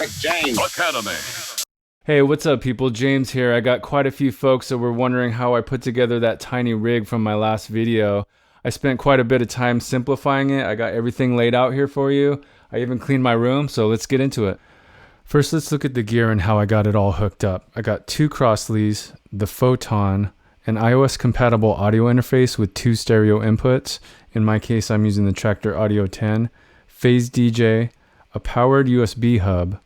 James Academy. Hey, what's up people? James here. I got quite a few folks that were wondering how I put together that tiny rig from my last video. I spent quite a bit of time simplifying it. I got everything laid out here for you. I even cleaned my room, so let's get into it. First, let's look at the gear and how I got it all hooked up. I got two Crosleys, the Photon, an iOS compatible audio interface with two stereo inputs. In my case, I'm using the Traktor Audio 10, Phase DJ, a powered USB hub,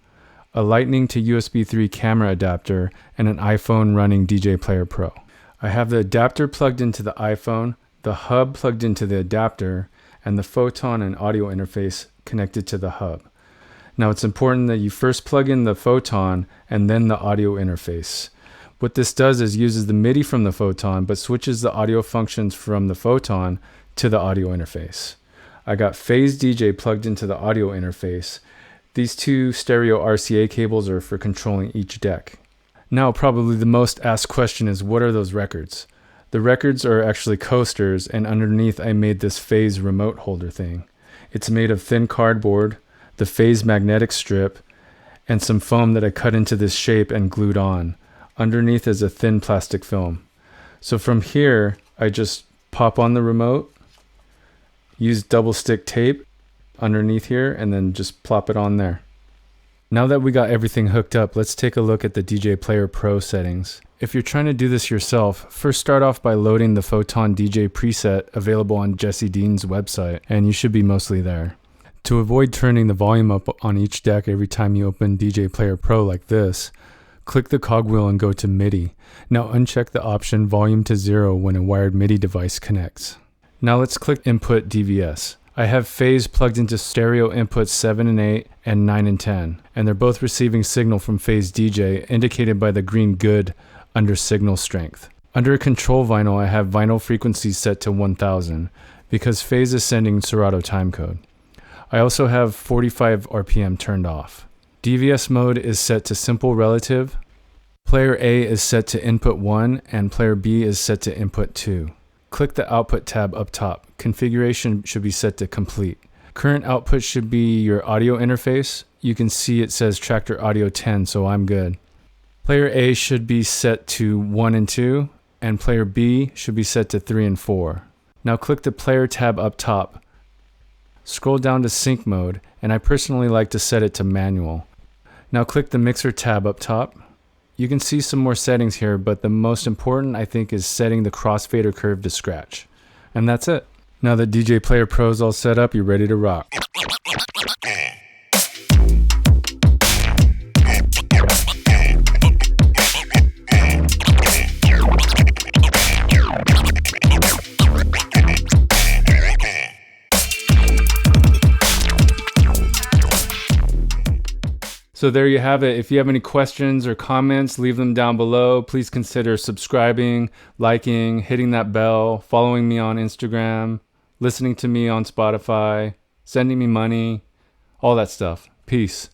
a Lightning to USB 3 camera adapter, and an iPhone running DJ Player Pro. I have the adapter plugged into the iPhone, the hub plugged into the adapter, and the Photon and audio interface connected to the hub. Now it's important that you first plug in the Photon and then the audio interface. What this does is uses the MIDI from the Photon but switches the audio functions from the Photon to the audio interface. I got Phase DJ plugged into the audio interface. These two stereo RCA cables are for controlling each deck. Now probably the most asked question is, what are those records? The records are actually coasters, and underneath I made this phase remote holder thing. It's made of thin cardboard, the phase magnetic strip, and some foam that I cut into this shape and glued on. Underneath is a thin plastic film. So from here, I just pop on the remote, use double stick tape underneath here, and then just plop it on there. Now that we got everything hooked up, let's take a look at the DJ Player Pro settings. If you're trying to do this yourself, first start off by loading the Photon DJ preset available on Jesse Dean's website, and you should be mostly there. To avoid turning the volume up on each deck every time you open DJ Player Pro like this, click the cogwheel and go to MIDI. Now uncheck the option volume to 0 when a wired MIDI device connects. Now let's click Input DVS. I have phase plugged into stereo inputs 7 and 8 and 9 and 10, and they're both receiving signal from Phase DJ, indicated by the green good under signal strength. Under control vinyl, I have vinyl frequency set to 1000 because phase is sending Serato timecode. I also have 45 RPM turned off. DVS mode is set to simple relative. Player A is set to input 1 and player B is set to input 2. Click the output tab up top. Configuration should be set to complete. Current output should be your audio interface. You can see it says Traktor Audio 10, so I'm good. Player A should be set to 1 and 2, and player B should be set to 3 and 4. Now click the player tab up top. Scroll down to sync mode, and I personally like to set it to manual. Now click the mixer tab up top. You can see some more settings here, but the most important I think is setting the crossfader curve to scratch. And that's it. Now that DJ Player Pro is all set up, you're ready to rock. So there you have it. If you have any questions or comments, leave them down below. Please consider subscribing, liking, hitting that bell, following me on Instagram, listening to me on Spotify, sending me money, all that stuff. Peace.